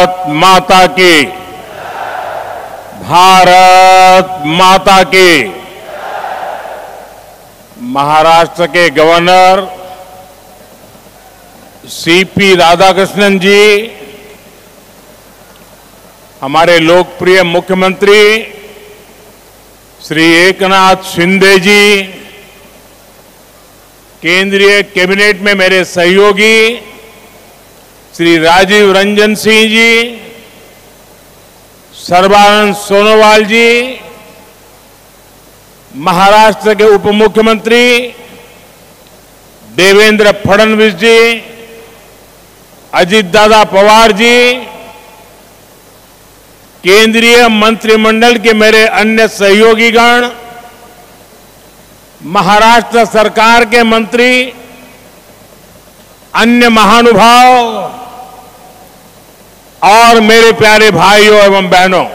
भारत माता की, भारत माता की। महाराष्ट्र के गवर्नर सीपी राधाकृष्णन जी, हमारे लोकप्रिय मुख्यमंत्री श्री एकनाथ शिंदे जी, केंद्रीय कैबिनेट में मेरे सहयोगी श्री राजीव रंजन सिंह जी, सर्बानंद सोनोवाल जी, महाराष्ट्र के उप मुख्यमंत्री देवेंद्र फडणवीस जी, अजित दादा पवार जी, केंद्रीय मंत्रिमंडल के मेरे अन्य सहयोगीगण, महाराष्ट्र सरकार के मंत्री, अन्य महानुभाव और मेरे प्यारे भाइयों एवं बहनों,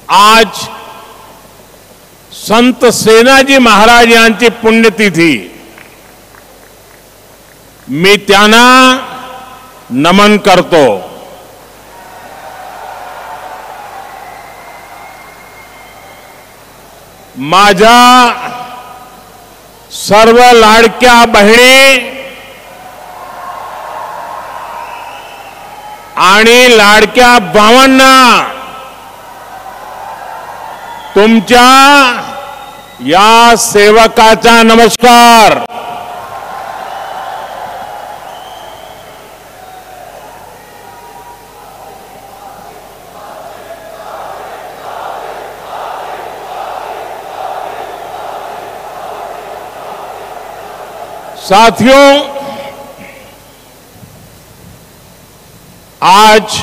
आज संत सेनाजी महाराज यांची पुण्यतिथी। मी त्यांना नमन करतो। माझ्या सर्व लाडक्या बहिणी आणि लाडक्या भावांना तुमच्या या सेवकाचा नमस्कार। साथियों, आज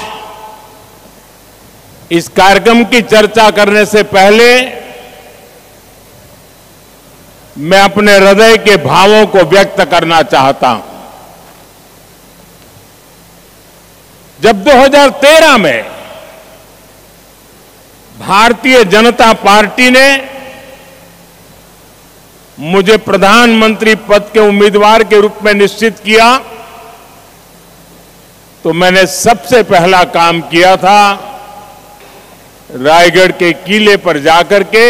इस कार्यक्रम की चर्चा करने से पहले मैं अपने हृदय के भावों को व्यक्त करना चाहता हूं। जब 2013 में भारतीय जनता पार्टी ने मुझे प्रधानमंत्री पद के उम्मीदवार के रूप में निश्चित किया, तो मैंने सबसे पहला काम किया था रायगढ़ के किले पर जाकर के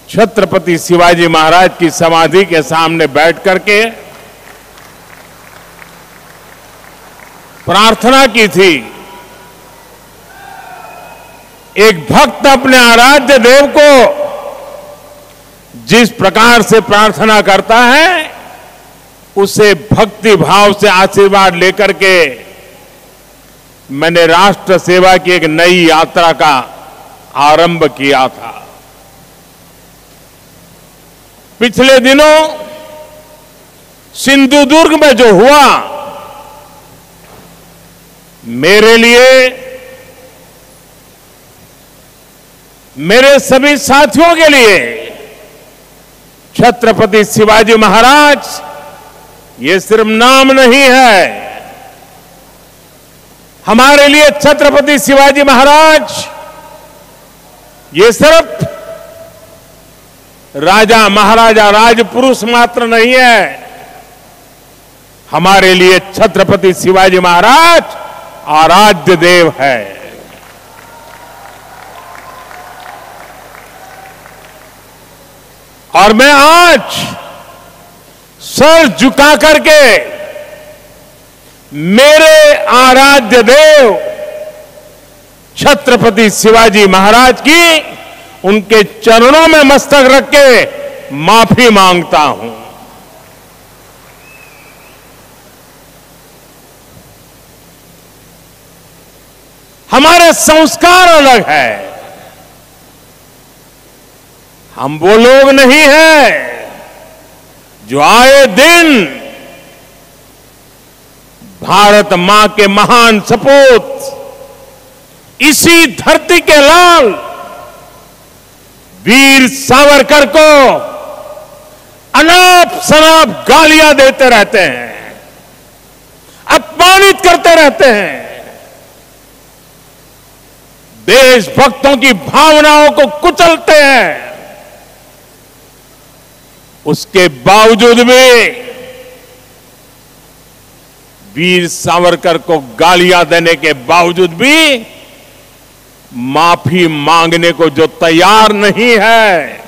छत्रपति शिवाजी महाराज की समाधि के सामने बैठ करके प्रार्थना की थी। एक भक्त अपने आराध्य देव को जिस प्रकार से प्रार्थना करता है, उसे भक्ति भाव से आशीर्वाद लेकर के मैंने राष्ट्र सेवा की एक नई यात्रा का आरंभ किया था। पिछले दिनों सिंधुदुर्ग में जो हुआ, मेरे लिए, मेरे सभी साथियों के लिए छत्रपति शिवाजी महाराज ये सिर्फ नाम नहीं है। हमारे लिए छत्रपति शिवाजी महाराज ये सिर्फ राजा महाराजा राजपुरुष मात्र नहीं है। हमारे लिए छत्रपति शिवाजी महाराज आराध्य देव है। और मैं आज सर झुका करके मेरे आराध्य देव छत्रपति शिवाजी महाराज की उनके चरणों में मस्तक रख के माफी मांगता हूं। हमारे संस्कार अलग है। हम वो लोग नहीं हैं जो आए दिन भारत मां के महान सपूत, इसी धरती के लाल वीर सावरकर को अनाप शनाप गालियां देते रहते हैं, अपमानित करते रहते हैं, देशभक्तों की भावनाओं को कुचलते हैं। उसके बावजूद भी वीर सावरकर को गालियां देने के बावजूद भी माफी मांगने को जो तैयार नहीं है,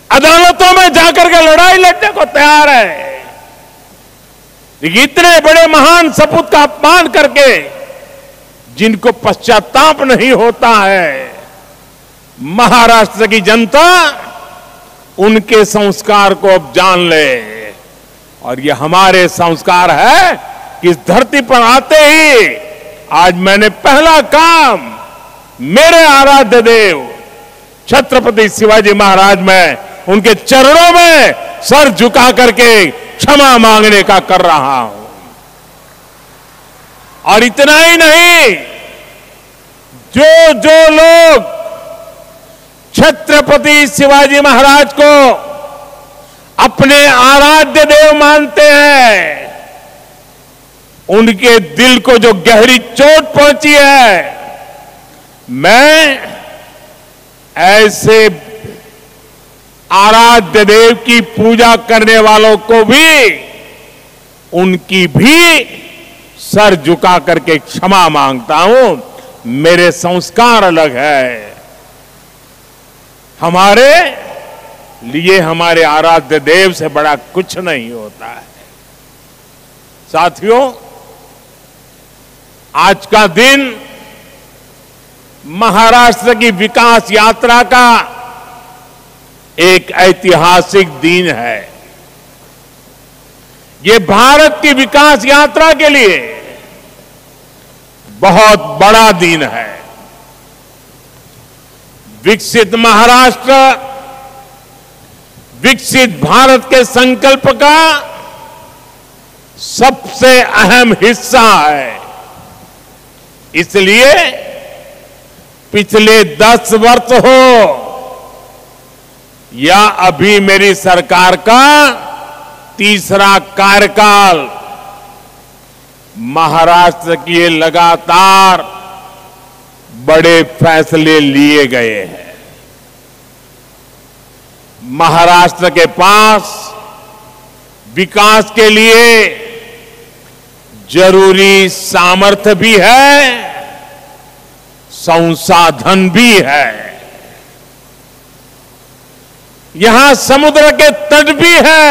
अदालतों में जाकर के लड़ाई लड़ने को तैयार है, लेकिन इतने बड़े महान सपूत का अपमान करके जिनको पश्चाताप नहीं होता है, महाराष्ट्र की जनता उनके संस्कार को अब जान ले। और ये हमारे संस्कार है कि इस धरती पर आते ही आज मैंने पहला काम मेरे आराध्य देव छत्रपति शिवाजी महाराज में उनके चरणों में सर झुका करके क्षमा मांगने का कर रहा हूं। और इतना ही नहीं, जो लोग छत्रपति शिवाजी महाराज को अपने आराध्य देव मानते हैं, उनके दिल को जो गहरी चोट पहुंची है, मैं ऐसे आराध्य देव की पूजा करने वालों को भी, उनकी भी सर झुका करके क्षमा मांगता हूं। मेरे संस्कार अलग है। हमारे लिए हमारे आराध्य देव से बड़ा कुछ नहीं होता है। साथियों, आज का दिन महाराष्ट्र की विकास यात्रा का एक ऐतिहासिक दिन है। ये भारत की विकास यात्रा के लिए बहुत बड़ा दिन है। विकसित महाराष्ट्र विकसित भारत के संकल्प का सबसे अहम हिस्सा है। इसलिए पिछले 10 वर्ष हो या अभी मेरी सरकार का तीसरा कार्यकाल, महाराष्ट्र के लिए लगातार बड़े फैसले लिए गए हैं। महाराष्ट्र के पास विकास के लिए जरूरी सामर्थ्य भी है, संसाधन भी है। यहां समुद्र के तट भी है।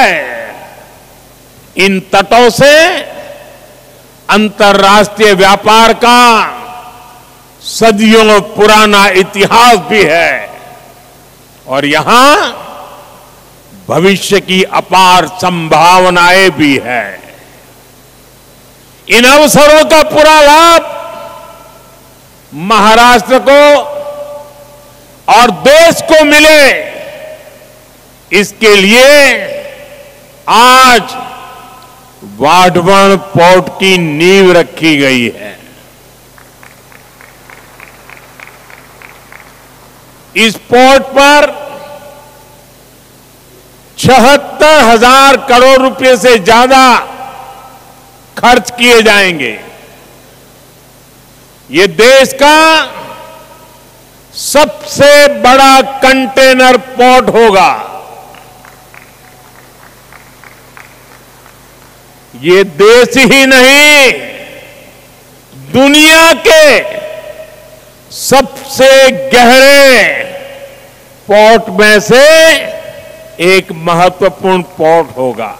इन तटों से अंतर्राष्ट्रीय व्यापार का सदियों पुराना इतिहास भी है और यहां भविष्य की अपार संभावनाएं भी है। इन अवसरों का पूरा लाभ महाराष्ट्र को और देश को मिले, इसके लिए आज वाढवण पोर्ट की नींव रखी गई है। इस पोर्ट पर 76,000 करोड़ रुपए से ज्यादा खर्च किए जाएंगे। ये देश का सबसे बड़ा कंटेनर पोर्ट होगा। ये देश ही नहीं, दुनिया के सबसे गहरे पोर्ट में से एक महत्वपूर्ण पोर्ट होगा।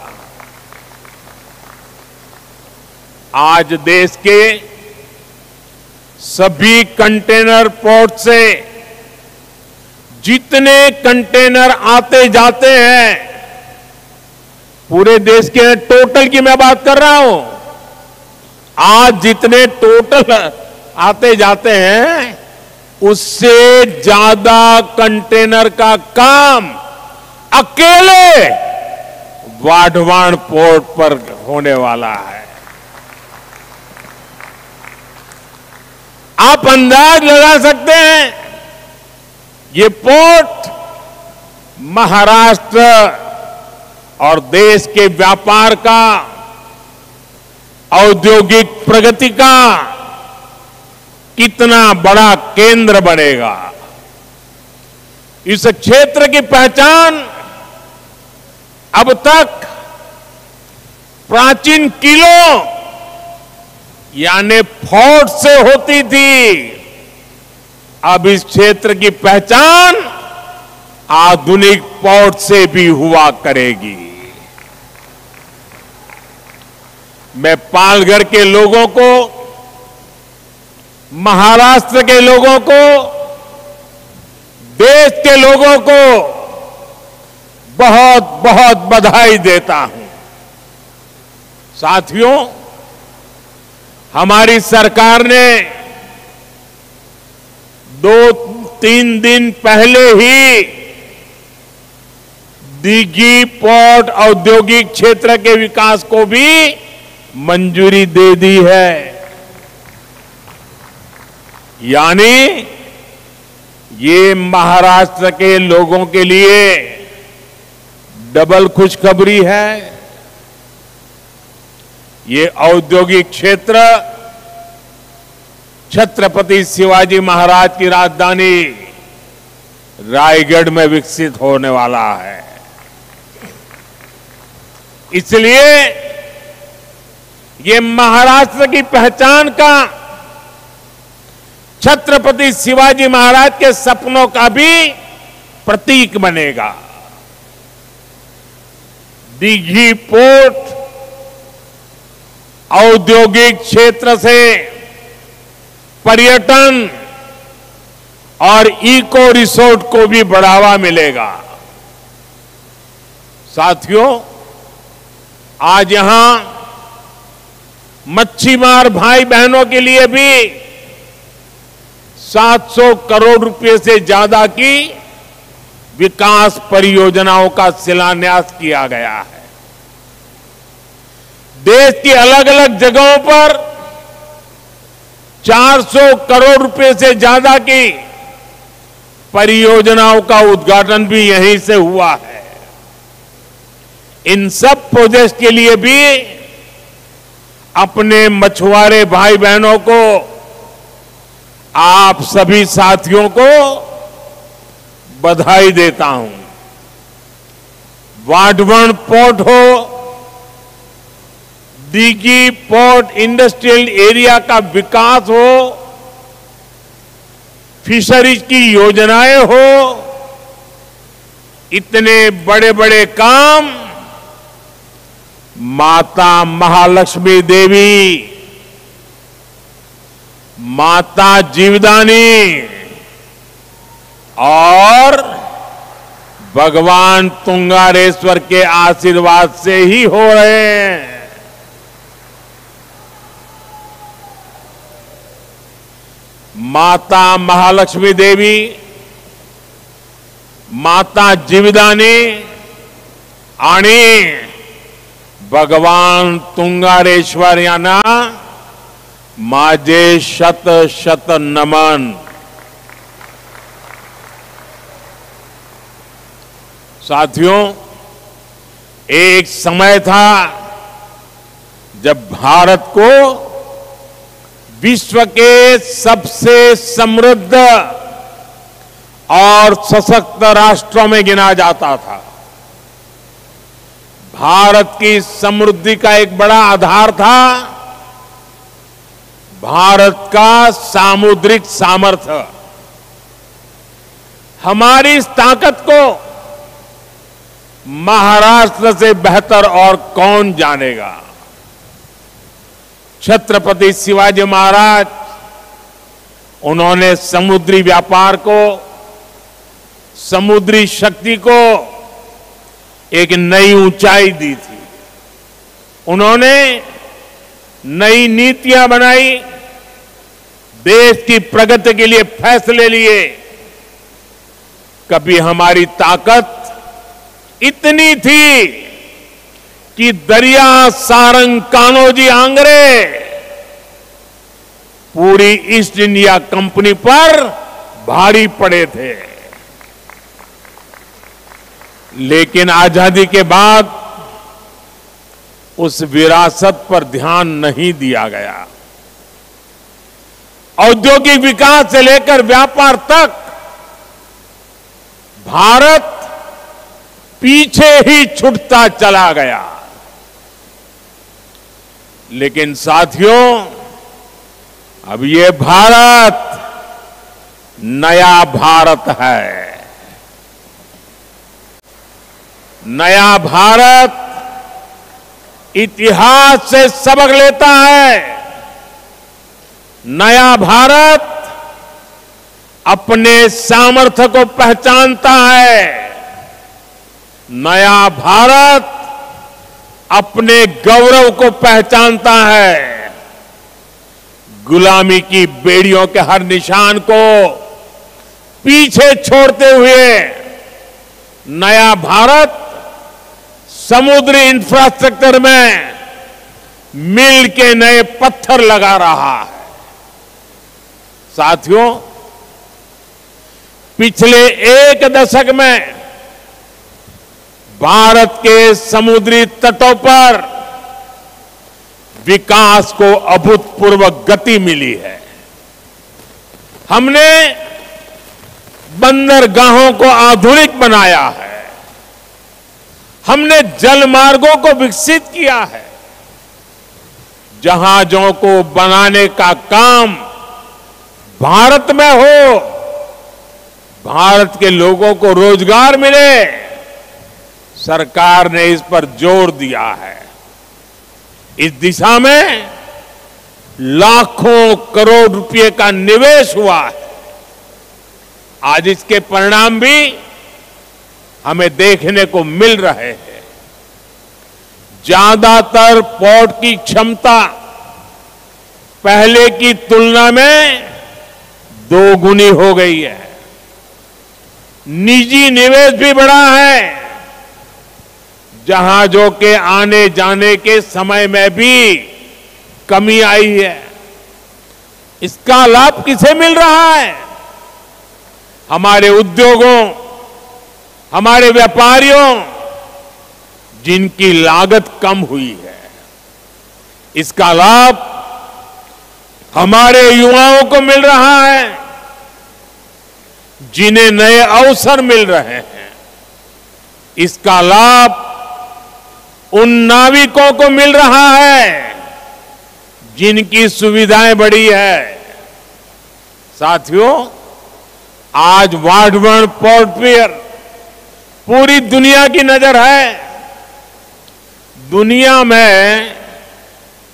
आज देश के सभी कंटेनर पोर्ट से जितने कंटेनर आते जाते हैं, पूरे देश के टोटल की मैं बात कर रहा हूं, आज जितने टोटल आते जाते हैं उससे ज्यादा कंटेनर का काम अकेले वाढवण पोर्ट पर होने वाला है। आप अंदाज लगा सकते हैं ये पोर्ट महाराष्ट्र और देश के व्यापार का, औद्योगिक प्रगति का कितना बड़ा केंद्र बनेगा। इस क्षेत्र की पहचान अब तक प्राचीन किलों यानी फोर्ट से होती थी, अब इस क्षेत्र की पहचान आधुनिक पोर्ट से भी हुआ करेगी। मैं पालघर के लोगों को, महाराष्ट्र के लोगों को, देश के लोगों को बहुत बहुत बधाई देता हूं। साथियों, हमारी सरकार ने 2-3 दिन पहले ही दिघी पोर्ट औद्योगिक क्षेत्र के विकास को भी मंजूरी दे दी है। यानी ये महाराष्ट्र के लोगों के लिए डबल खुशखबरी है। ये औद्योगिक क्षेत्र छत्रपति शिवाजी महाराज की राजधानी रायगढ़ में विकसित होने वाला है। इसलिए ये महाराष्ट्र की पहचान का, छत्रपति शिवाजी महाराज के सपनों का भी प्रतीक बनेगा। दिघी पोर्ट औद्योगिक क्षेत्र से पर्यटन और इको रिसोर्ट को भी बढ़ावा मिलेगा। साथियों, आज यहां मच्छीमार भाई बहनों के लिए भी 700 करोड़ रुपए से ज्यादा की विकास परियोजनाओं का शिलान्यास किया गया है। देश की अलग अलग जगहों पर 400 करोड़ रुपए से ज्यादा की परियोजनाओं का उद्घाटन भी यहीं से हुआ है। इन सब प्रोजेक्ट के लिए भी अपने मछुआरे भाई बहनों को, आप सभी साथियों को बधाई देता हूं। वाढवण पोर्ट हो, दिघी पोर्ट इंडस्ट्रियल एरिया का विकास हो, फिशरीज की योजनाएं हो, इतने बड़े बड़े काम माता महालक्ष्मी देवी, माता जीवदानी और भगवान तुंगारेश्वर के आशीर्वाद से ही हो रहे हैं। माता महालक्ष्मी देवी, माता जीवदानी आणि भगवान तुंगारेश्वर यांना माझे शत शत नमन। साथियों, एक समय था जब भारत को विश्व के सबसे समृद्ध और सशक्त राष्ट्रों में गिना जाता था। भारत की समृद्धि का एक बड़ा आधार था भारत का सामुद्रिक सामर्थ्य। हमारी इस ताकत को महाराष्ट्र से बेहतर और कौन जानेगा। छत्रपति शिवाजी महाराज, उन्होंने समुद्री व्यापार को, समुद्री शक्ति को एक नई ऊंचाई दी थी। उन्होंने नई नीतियां बनाई, देश की प्रगति के लिए फैसले लिए। कभी हमारी ताकत इतनी थी कि दरिया सारंग कान्होजी आंग्रे पूरी ईस्ट इंडिया कंपनी पर भारी पड़े थे। लेकिन आजादी के बाद उस विरासत पर ध्यान नहीं दिया गया। औद्योगिक विकास से लेकर व्यापार तक भारत पीछे ही छूटता चला गया। लेकिन साथियों, अब ये भारत नया भारत है। नया भारत इतिहास से सबक लेता है। नया भारत अपने सामर्थ्य को पहचानता है। नया भारत अपने गौरव को पहचानता है। गुलामी की बेड़ियों के हर निशान को पीछे छोड़ते हुए नया भारत समुद्री इंफ्रास्ट्रक्चर में मिल के नए पत्थर लगा रहा है। साथियों, पिछले एक दशक में भारत के समुद्री तटों पर विकास को अभूतपूर्व गति मिली है। हमने बंदरगाहों को आधुनिक बनाया है। हमने जल मार्गों को विकसित किया है। जहाजों को बनाने का काम भारत में हो, भारत के लोगों को रोजगार मिले, सरकार ने इस पर जोर दिया है। इस दिशा में लाखों करोड़ रुपए का निवेश हुआ है। आज इसके परिणाम भी हमें देखने को मिल रहे हैं। ज्यादातर पोर्ट की क्षमता पहले की तुलना में 2 गुनी हो गई है। निजी निवेश भी बढ़ा है। जहाजों के आने जाने के समय में भी कमी आई है। इसका लाभ किसे मिल रहा है? हमारे उद्योगों, हमारे व्यापारियों, जिनकी लागत कम हुई है। इसका लाभ हमारे युवाओं को मिल रहा है, जिन्हें नए अवसर मिल रहे हैं। इसका लाभ उन नाविकों को मिल रहा है जिनकी सुविधाएं बढ़ी है। साथियों, आज वाडवर्ण पोर्ट पर पूरी दुनिया की नजर है। दुनिया में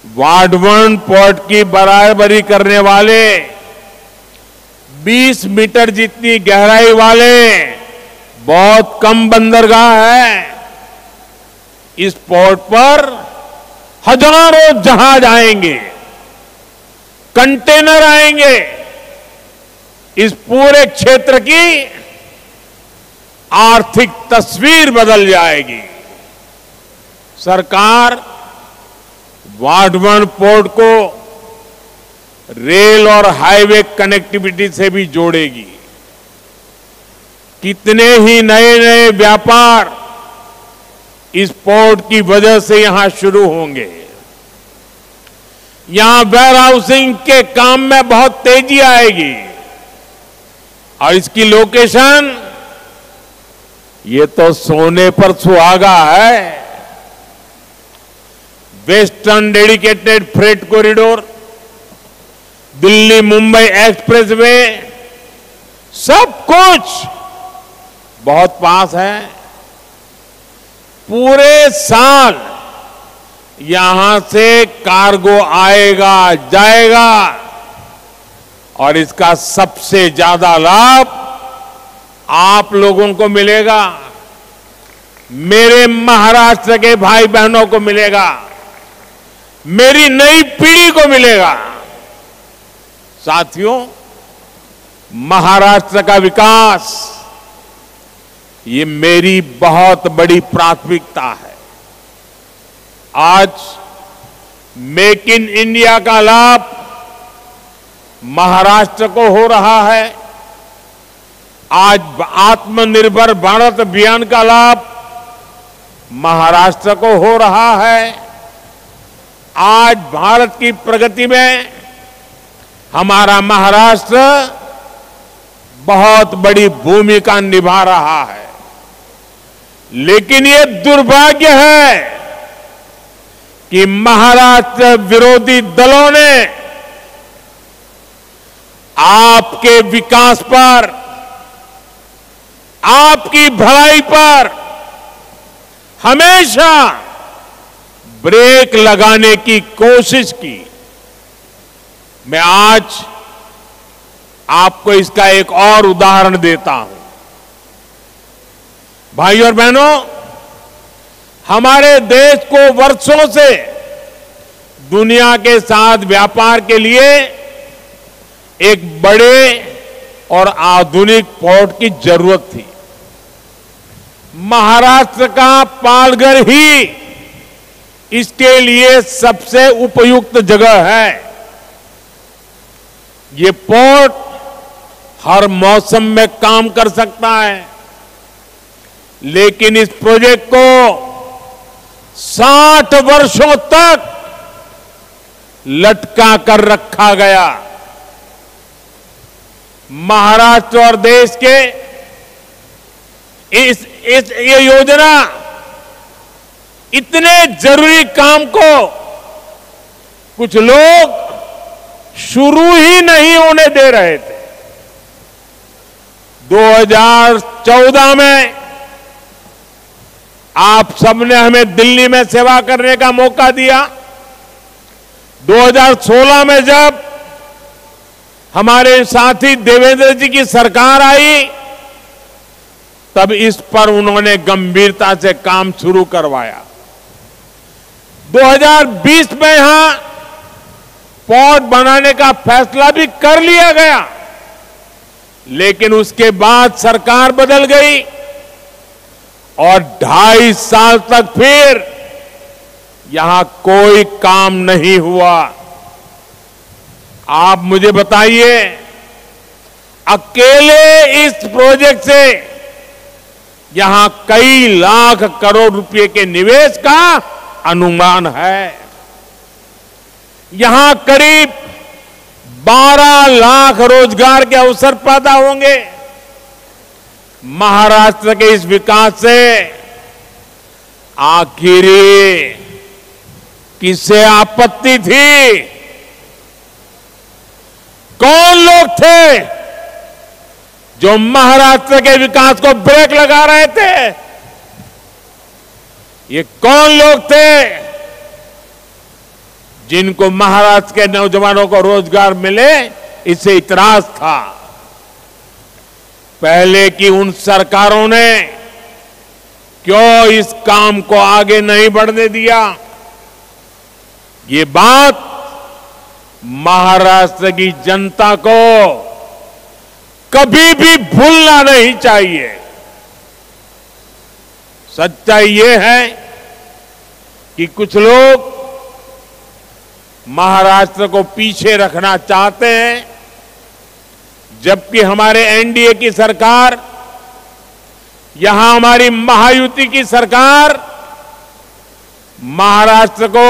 वाडवर्ण पोर्ट की बराबरी करने वाले 20 मीटर जितनी गहराई वाले बहुत कम बंदरगाह है। इस पोर्ट पर हजारों जहाज आएंगे, कंटेनर आएंगे। इस पूरे क्षेत्र की आर्थिक तस्वीर बदल जाएगी। सरकार वाडवर्ण पोर्ट को रेल और हाईवे कनेक्टिविटी से भी जोड़ेगी। कितने ही नए नए व्यापार इस पोर्ट की वजह से यहां शुरू होंगे। यहां वेयर हाउसिंग के काम में बहुत तेजी आएगी। और इसकी लोकेशन, ये तो सोने पर सुहागा है। Western dedicated freight corridor, Delhi Mumbai expressway, सब कुछ बहुत पास है। पूरे साल यहां से कार्गो आएगा जाएगा और इसका सबसे ज्यादा लाभ आप लोगों को मिलेगा, मेरे महाराष्ट्र के भाई बहनों को मिलेगा, मेरी नई पीढ़ी को मिलेगा। साथियों, महाराष्ट्र का विकास ये मेरी बहुत बड़ी प्राथमिकता है। आज मेक इन इंडिया का लाभ महाराष्ट्र को हो रहा है। आज आत्मनिर्भर भारत अभियान का लाभ महाराष्ट्र को हो रहा है। आज भारत की प्रगति में हमारा महाराष्ट्र बहुत बड़ी भूमिका निभा रहा है। लेकिन ये दुर्भाग्य है कि महाराष्ट्र विरोधी दलों ने आपके विकास पर, आपकी भलाई पर हमेशा ब्रेक लगाने की कोशिश की। मैं आज आपको इसका एक और उदाहरण देता हूं। भाइयों और बहनों, हमारे देश को वर्षों से दुनिया के साथ व्यापार के लिए एक बड़े और आधुनिक पोर्ट की जरूरत थी। महाराष्ट्र का पालघर ही इसके लिए सबसे उपयुक्त जगह है। ये पोर्ट हर मौसम में काम कर सकता है, लेकिन इस प्रोजेक्ट को 60 वर्षों तक लटका कर रखा गया। महाराष्ट्र और देश के ये योजना इतने जरूरी काम को कुछ लोग शुरू ही नहीं होने दे रहे थे। 2014 में आप सबने हमें दिल्ली में सेवा करने का मौका दिया। 2016 में जब हमारे साथी देवेंद्र जी की सरकार आई, तब इस पर उन्होंने गंभीरता से काम शुरू करवाया। 2020 में यहां पोर्ट बनाने का फैसला भी कर लिया गया, लेकिन उसके बाद सरकार बदल गई और 2.5 साल तक फिर यहां कोई काम नहीं हुआ। आप मुझे बताइए, अकेले इस प्रोजेक्ट से यहां कई लाख करोड़ रुपए के निवेश का अनुमान है। यहां करीब 12 लाख रोजगार के अवसर पैदा होंगे। महाराष्ट्र के इस विकास से आखिर किसे आपत्ति थी? कौन लोग थे जो महाराष्ट्र के विकास को ब्रेक लगा रहे थे? ये कौन लोग थे जिनको महाराष्ट्र के नौजवानों को रोजगार मिले इससे इतराज था? पहले की उन सरकारों ने क्यों इस काम को आगे नहीं बढ़ने दिया? ये बात महाराष्ट्र की जनता को कभी भी भूलना नहीं चाहिए। सच्चाई ये है कि कुछ लोग महाराष्ट्र को पीछे रखना चाहते हैं, जबकि हमारे एनडीए की सरकार, यहां हमारी महायुति की सरकार महाराष्ट्र को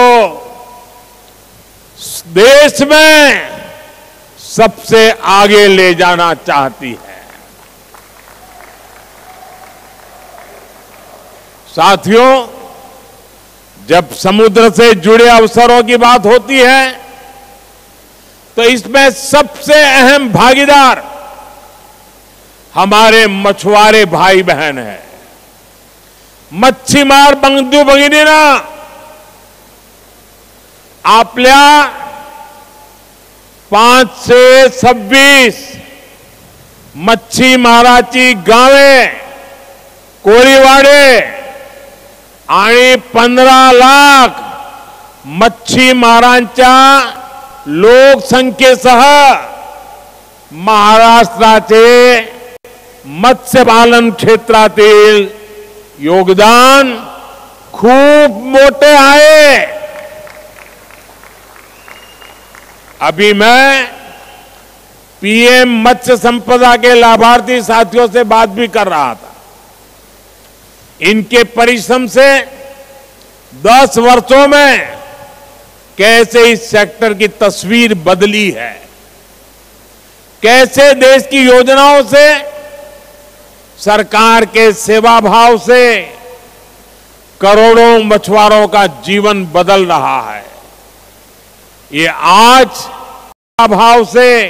देश में सबसे आगे ले जाना चाहती है। साथियों, जब समुद्र से जुड़े अवसरों की बात होती है तो इसमें सबसे अहम भागीदार हमारे मछुआरे भाई बहन हैं। मच्छीमार बंधू भगिनींना, आपल्या 5 से 26 मच्छीमाराची गावे, कोळीवाडे आणि 15 लाख मच्छीमारांच्या लोकसंख्येसह महाराष्ट्राचे मत्स्यपालन क्षेत्रातील योगदान खूप मोठे आहे। अभी मैं पीएम मत्स्य संपदा के लाभार्थी साथियों से बात भी कर रहा था। इनके परिश्रम से 10 वर्षों में कैसे इस सेक्टर की तस्वीर बदली है, कैसे देश की योजनाओं से, सरकार के सेवा भाव से करोड़ों मछुआरों का जीवन बदल रहा है। ये आज अभाव से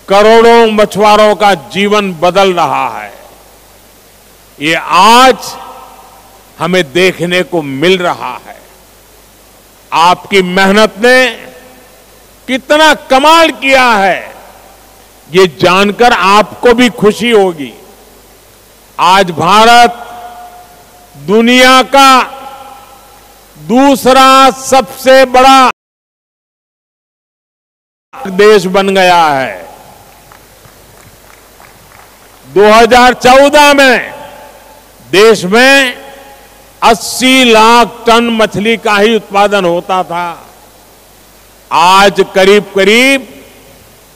करोड़ों मछुआरों का जीवन बदल रहा है। ये आज हमें देखने को मिल रहा है। आपकी मेहनत ने कितना कमाल किया है, ये जानकर आपको भी खुशी होगी। आज भारत दुनिया का दूसरा सबसे बड़ा देश बन गया है। 2014 में देश में 80 लाख टन मछली का ही उत्पादन होता था। आज करीब करीब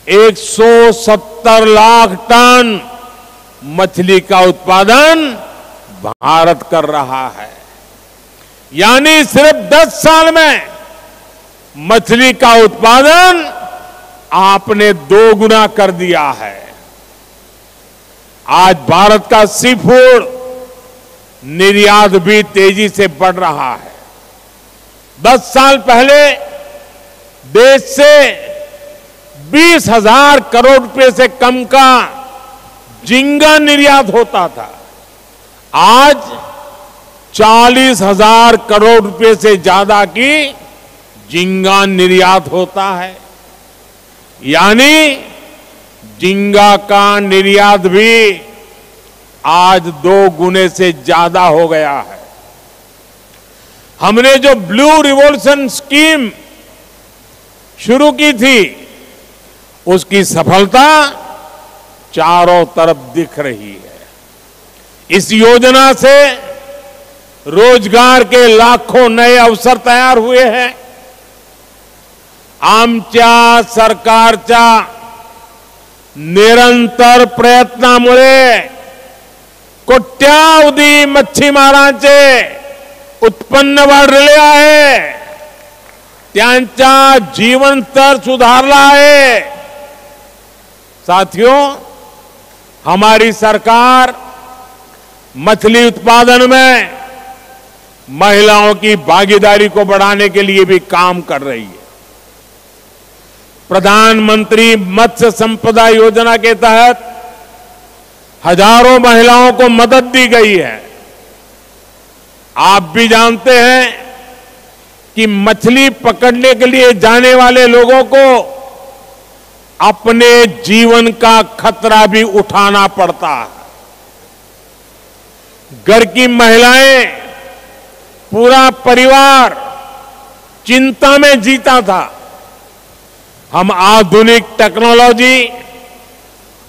170 लाख टन मछली का उत्पादन भारत कर रहा है। यानी सिर्फ 10 साल में मछली का उत्पादन आपने 2 गुना कर दिया है। आज भारत का सी फूड निर्यात भी तेजी से बढ़ रहा है। 10 साल पहले देश से 20,000 करोड़ रुपए से कम का झींगा निर्यात होता था। आज 40,000 करोड़ रुपए से ज्यादा की झींगा निर्यात होता है। यानी झींगा का निर्यात भी आज 2 गुने से ज्यादा हो गया है। हमने जो ब्लू रिवॉल्यूशन स्कीम शुरू की थी, उसकी सफलता चारों तरफ दिख रही है। इस योजना से रोजगार के लाखों नए अवसर तैयार हुए हैं। आमच्या सरकारच्या निरंतर प्रयत्नामुळे कोट्यावधी मच्छीमारांचे उत्पन्न वाढले आहे, त्यांचा जीवन स्तर सुधारला है। साथियों, हमारी सरकार मछली उत्पादन में महिलाओं की भागीदारी को बढ़ाने के लिए भी काम कर रही है। प्रधानमंत्री मत्स्य संपदा योजना के तहत हजारों महिलाओं को मदद दी गई है। आप भी जानते हैं कि मछली पकड़ने के लिए जाने वाले लोगों को अपने जीवन का खतरा भी उठाना पड़ता है। घर की महिलाएं, पूरा परिवार चिंता में जीता था। हम आधुनिक टेक्नोलॉजी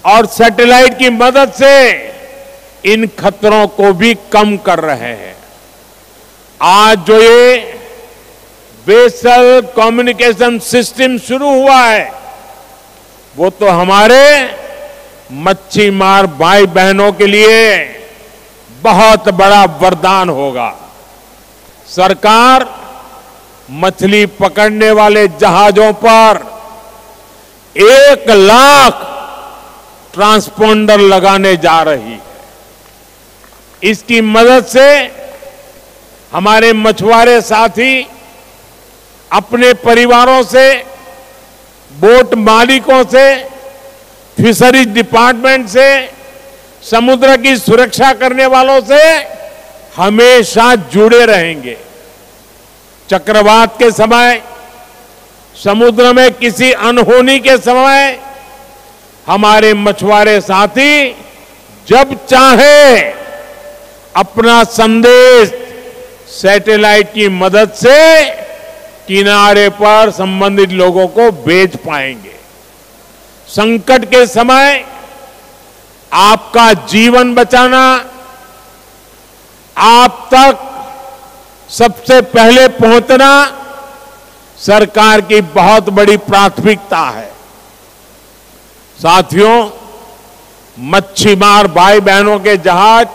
और सैटेलाइट की मदद से इन खतरों को भी कम कर रहे हैं। आज जो ये वेसल कम्युनिकेशन सिस्टम शुरू हुआ है, वो तो हमारे मच्छी मार भाई बहनों के लिए बहुत बड़ा वरदान होगा। सरकार मछली पकड़ने वाले जहाजों पर 1 लाख ट्रांसपोंडर लगाने जा रही है। इसकी मदद से हमारे मछुआरे साथी अपने परिवारों से, बोट मालिकों से, फिशरीज डिपार्टमेंट से, समुद्र की सुरक्षा करने वालों से हमेशा जुड़े रहेंगे। चक्रवात के समय, समुद्र में किसी अनहोनी के समय हमारे मछुआरे साथी जब चाहे अपना संदेश सैटेलाइट की मदद से किनारे पर संबंधित लोगों को भेज पाएंगे। संकट के समय आपका जीवन बचाना आप तक सबसे पहले पहुंचना सरकार की बहुत बड़ी प्राथमिकता है। साथियों, मच्छीमार भाई बहनों के जहाज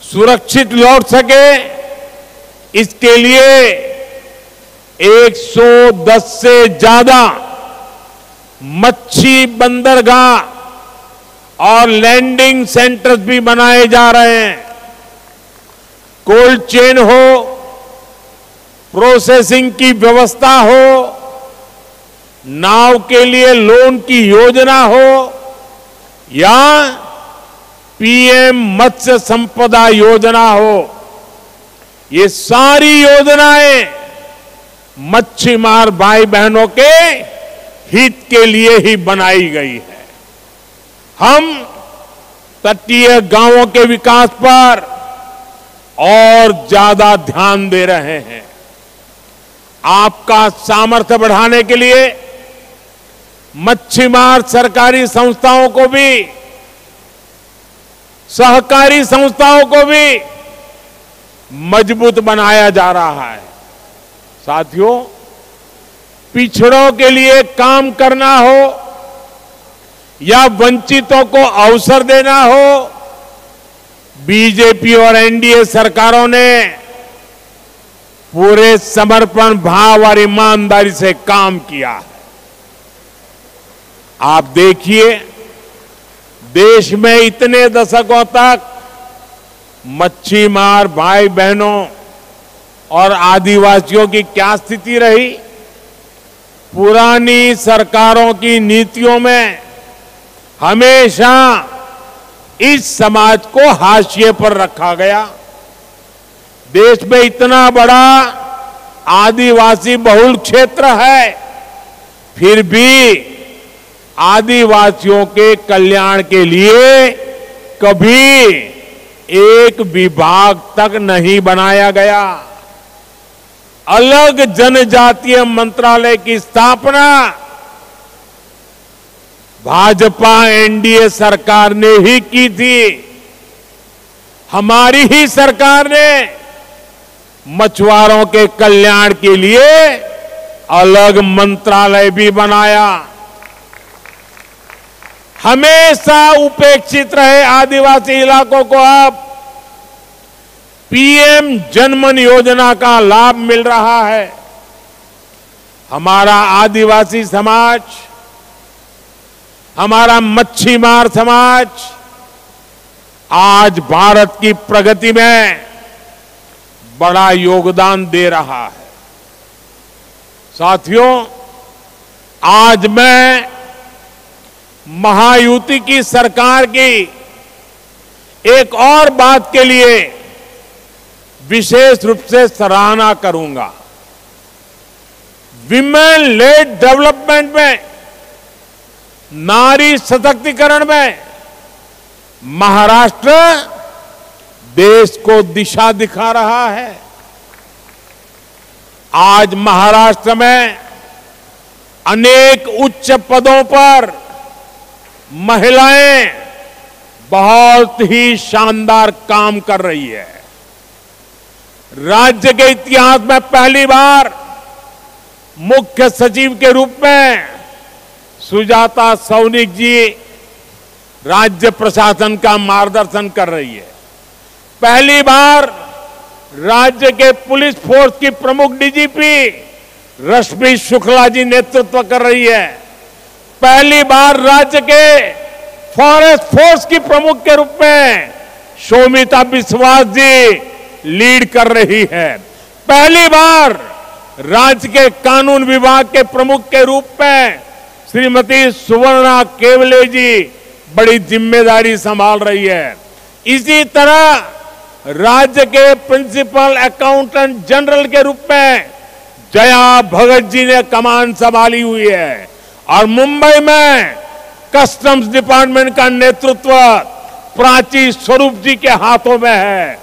सुरक्षित लौट सके, इसके लिए 110 से ज्यादा मच्छी बंदरगाह और लैंडिंग सेंटर्स भी बनाए जा रहे हैं। कोल्ड चेन हो, प्रोसेसिंग की व्यवस्था हो, नाव के लिए लोन की योजना हो या पीएम मत्स्य संपदा योजना हो, ये सारी योजनाएं मच्छीमार भाई बहनों के हित के लिए ही बनाई गई है। हम तटीय गांवों के विकास पर और ज्यादा ध्यान दे रहे हैं। आपका सामर्थ्य बढ़ाने के लिए मच्छीमार सरकारी संस्थाओं को भी, सहकारी संस्थाओं को भी मजबूत बनाया जा रहा है। साथियों, पिछड़ों के लिए काम करना हो या वंचितों को अवसर देना हो, बीजेपी और एनडीए सरकारों ने पूरे समर्पण भाव और ईमानदारी से काम किया है। आप देखिए, देश में इतने दशकों तक मच्छीमार भाई बहनों और आदिवासियों की क्या स्थिति रही। पुरानी सरकारों की नीतियों में हमेशा इस समाज को हाशिए पर रखा गया। देश में इतना बड़ा आदिवासी बहुल क्षेत्र है, फिर भी आदिवासियों के कल्याण के लिए कभी एक विभाग तक नहीं बनाया गया। अलग जनजातीय मंत्रालय की स्थापना भाजपा एनडीए सरकार ने ही की थी। हमारी ही सरकार ने मछुआरों के कल्याण के लिए अलग मंत्रालय भी बनाया। हमेशा उपेक्षित रहे आदिवासी इलाकों को अब पीएम जनमन योजना का लाभ मिल रहा है। हमारा आदिवासी समाज, हमारा मच्छीमार समाज आज भारत की प्रगति में बड़ा योगदान दे रहा है। साथियों, आज मैं महायुति की सरकार की एक और बात के लिए विशेष रूप से सराहना करूंगा। विमेन लेड डेवलपमेंट में, नारी सशक्तिकरण में महाराष्ट्र देश को दिशा दिखा रहा है। आज महाराष्ट्र में अनेक उच्च पदों पर महिलाएं बहुत ही शानदार काम कर रही है। राज्य के इतिहास में पहली बार मुख्य सचिव के रूप में सुजाता सौनिक जी राज्य प्रशासन का मार्गदर्शन कर रही है। पहली बार राज्य के पुलिस फोर्स की प्रमुख डीजीपी रश्मि शुक्ला जी नेतृत्व कर रही है। पहली बार राज्य के फॉरेस्ट फोर्स की प्रमुख के रूप में शोमिता बिस्वास जी लीड कर रही है। पहली बार राज्य के कानून विभाग के प्रमुख के रूप में श्रीमती सुवर्णा केवले जी बड़ी जिम्मेदारी संभाल रही है। इसी तरह राज्य के प्रिंसिपल अकाउंटेंट जनरल के रूप में जया भगत जी ने कमान संभाली हुई है और मुंबई में कस्टम्स डिपार्टमेंट का नेतृत्व प्राची स्वरूप जी के हाथों में है।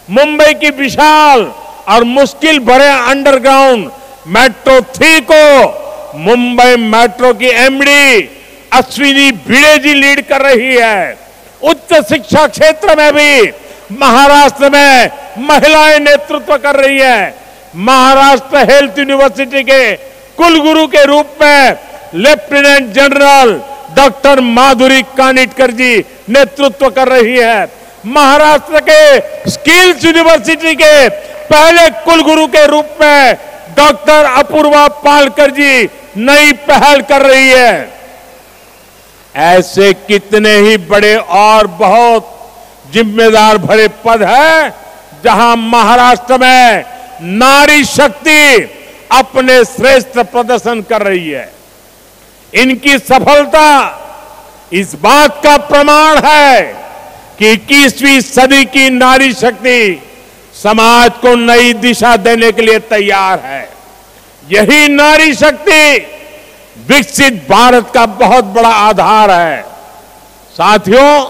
मुंबई की विशाल और मुश्किल भरे अंडरग्राउंड मेट्रो 3 को मुंबई मेट्रो की एमडी अश्विनी भिड़े जी लीड कर रही है। उच्च शिक्षा क्षेत्र में भी महाराष्ट्र में महिलाएं नेतृत्व कर रही है। महाराष्ट्र हेल्थ यूनिवर्सिटी के कुलगुरु के रूप में लेफ्टिनेंट जनरल डॉक्टर माधुरी कानिटकर जी नेतृत्व कर रही है। महाराष्ट्र के स्किल्स यूनिवर्सिटी के पहले कुलगुरु के रूप में डॉक्टर अपूर्वा पालकर जी नई पहल कर रही है। ऐसे कितने ही बड़े और बहुत जिम्मेदार भरे पद हैं जहां महाराष्ट्र में नारी शक्ति अपने श्रेष्ठ प्रदर्शन कर रही है। इनकी सफलता इस बात का प्रमाण है कि 21वीं सदी की नारी शक्ति समाज को नई दिशा देने के लिए तैयार है। यही नारी शक्ति विकसित भारत का बहुत बड़ा आधार है। साथियों,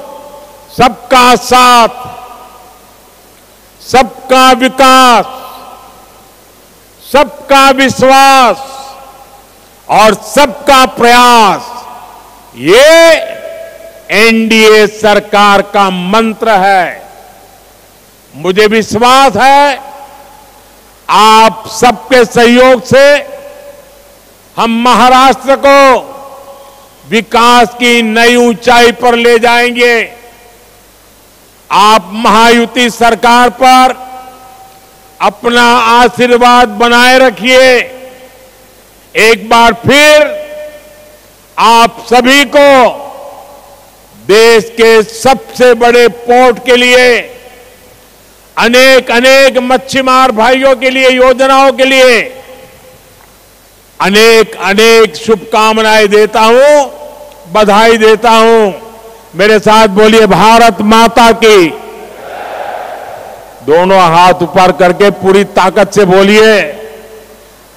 सबका साथ, सबका विकास, सबका विश्वास और सबका प्रयास, ये एनडीए सरकार का मंत्र है। मुझे विश्वास है आप सबके सहयोग से हम महाराष्ट्र को विकास की नई ऊंचाई पर ले जाएंगे। आप महायुति सरकार पर अपना आशीर्वाद बनाए रखिए। एक बार फिर आप सभी को देश के सबसे बड़े पोर्ट के लिए, अनेक अनेक मच्छीमार भाइयों के लिए, योजनाओं के लिए अनेक अनेक शुभकामनाएं देता हूं, बधाई देता हूं। मेरे साथ बोलिए भारत माता की। दोनों हाथ ऊपर करके पूरी ताकत से बोलिए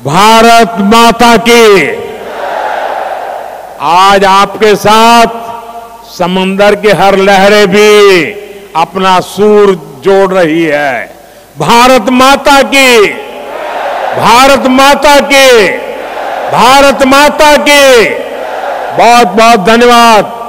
भारत माता की। आज आपके साथ समंदर की हर लहरें भी अपना सुर जोड़ रही है। भारत माता की, भारत माता की, भारत माता की। बहुत बहुत धन्यवाद।